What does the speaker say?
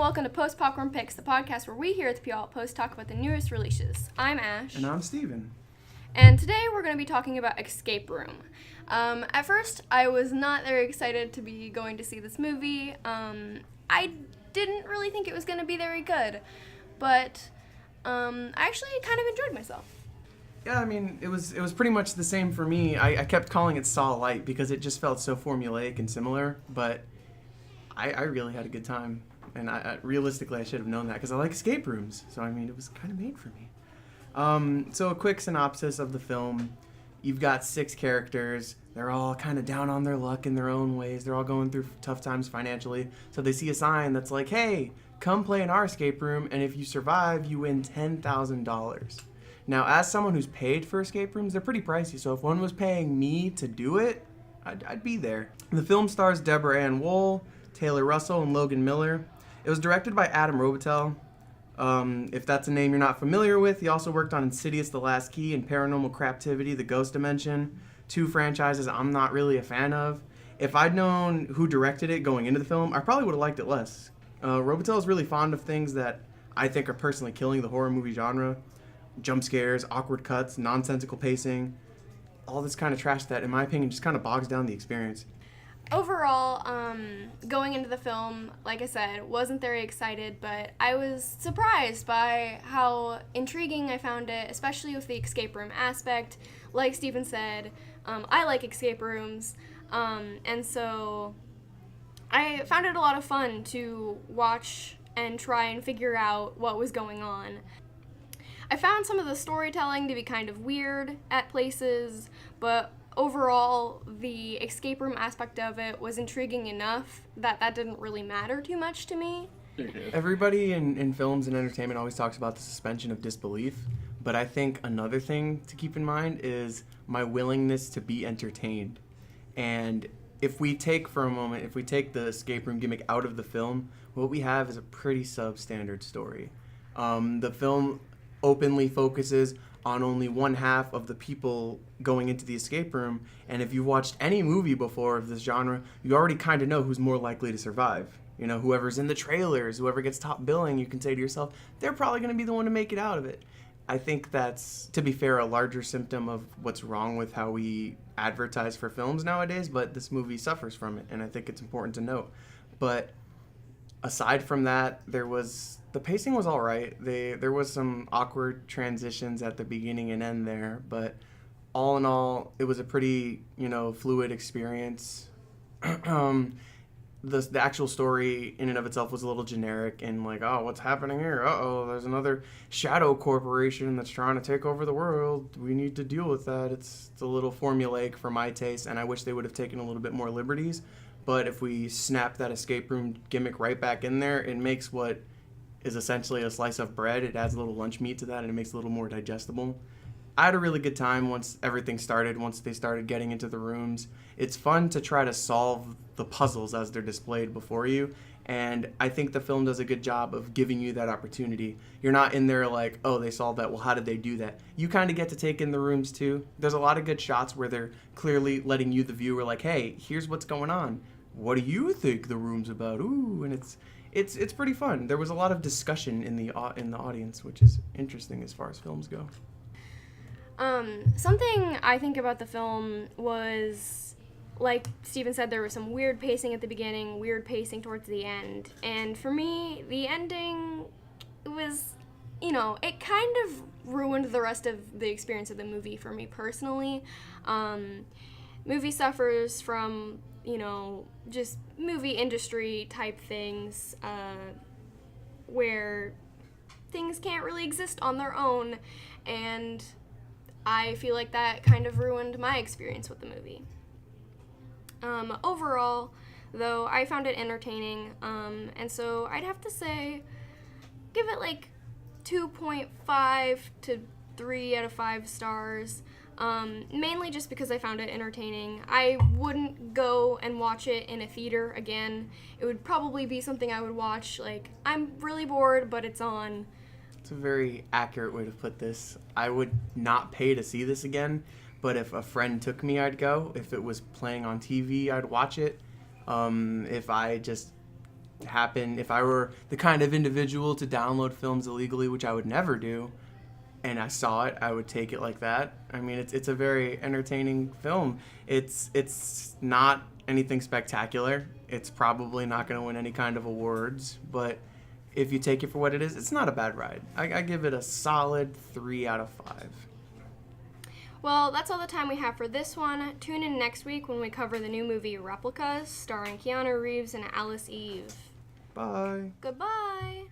welcome to Post Popcorn Picks, the podcast where we here at the Puyallup Post talk about the newest releases. I'm Ash. And I'm Steven. And today we're going to be talking about Escape Room. At first, I was not very excited to be going to see this movie. I didn't really think it was going to be very good, but I actually kind of enjoyed myself. Yeah, I mean, it was pretty much the same for me. I kept calling it Saw Light because it just felt so formulaic and similar, but I really had a good time. And realistically, I should have known that because I like escape rooms. So, I mean, it was kind of made for me. So a quick synopsis of the film. You've got 6 characters. They're all kind of down on their luck in their own ways. They're all going through tough times financially. So they see a sign that's like, hey, come play in our escape room, and if you survive, you win $10,000. Now, as someone who's paid for escape rooms, they're pretty pricey. So if one was paying me to do it, I'd be there. The film stars Deborah Ann Woll, Taylor Russell, and Logan Miller. It was directed by Adam Robitel. If that's a name you're not familiar with, he also worked on Insidious: The Last Key and Paranormal Captivity: The Ghost Dimension, 2 franchises I'm not really a fan of. If I'd known who directed it going into the film, I probably would have liked it less. Robitel is really fond of things that I think are personally killing the horror movie genre. Jump scares, awkward cuts, nonsensical pacing, all this kind of trash that, in my opinion, just kind of bogs down the experience. Overall, going into the film, like I said, wasn't very excited, but I was surprised by how intriguing I found it, especially with the escape room aspect. Like Steven said, I like escape rooms, and so I found it a lot of fun to watch and try and figure out what was going on. I found some of the storytelling to be kind of weird at places, but overall, the escape room aspect of it was intriguing enough that didn't really matter too much to me. Everybody in films and entertainment always talks about the suspension of disbelief, but I think another thing to keep in mind is my willingness to be entertained. And if we take the escape room gimmick out of the film, what we have is a pretty substandard story. The film openly focuses on only one half of the people going into the escape room, and if you've watched any movie before of this genre, you already kind of know who's more likely to survive. You know, whoever's in the trailers, whoever gets top billing, you can say to yourself, they're probably going to be the one to make it out of it. I think that's, to be fair, a larger symptom of what's wrong with how we advertise for films nowadays, but this movie suffers from it, and I think it's important to note. But aside from that, the pacing was all right. There was some awkward transitions at the beginning and end there, but all in all, it was a pretty, fluid experience. The actual story in and of itself was a little generic and like, oh, what's happening here? Uh-oh, there's another shadow corporation that's trying to take over the world. We need to deal with that. It's a little formulaic for my taste, and I wish they would have taken a little bit more liberties. But if we snap that escape room gimmick right back in there, it makes what is essentially a slice of bread. It adds a little lunch meat to that, and it makes it a little more digestible. I had a really good time once everything started, once they started getting into the rooms. It's fun to try to solve the puzzles as they're displayed before you, and I think the film does a good job of giving you that opportunity. You're not in there like, oh, they solved that, well, how did they do that? You kind of get to take in the rooms too. There's a lot of good shots where they're clearly letting you, the viewer, like, hey, here's what's going on. What do you think the room's about? Ooh, and it's pretty fun. There was a lot of discussion in the audience, which is interesting as far as films go. Something I think about the film was, like Steven said, there was some weird pacing at the beginning, weird pacing towards the end. And for me, the ending was, it kind of ruined the rest of the experience of the movie for me personally. Movie suffers from, just movie industry type things, where things can't really exist on their own, and I feel like that kind of ruined my experience with the movie. Overall, though, I found it entertaining, and so I'd have to say, give it like 2.5 to 3 out of 5 stars. Mainly just because I found it entertaining. I wouldn't go and watch it in a theater again. It would probably be something I would watch, like, I'm really bored, but it's on. It's a very accurate way to put this. I would not pay to see this again, but if a friend took me, I'd go. If it was playing on TV, I'd watch it. If I just happen if I were the kind of individual to download films illegally, which I would never do, and I saw it, I would take it like that. I mean, it's a very entertaining film. It's not anything spectacular. It's probably not going to win any kind of awards, but if you take it for what it is, it's not a bad ride. I give it a solid 3 out of 5. Well, that's all the time we have for this one. Tune in next week when we cover the new movie Replicas, starring Keanu Reeves and Alice Eve. Bye. Goodbye.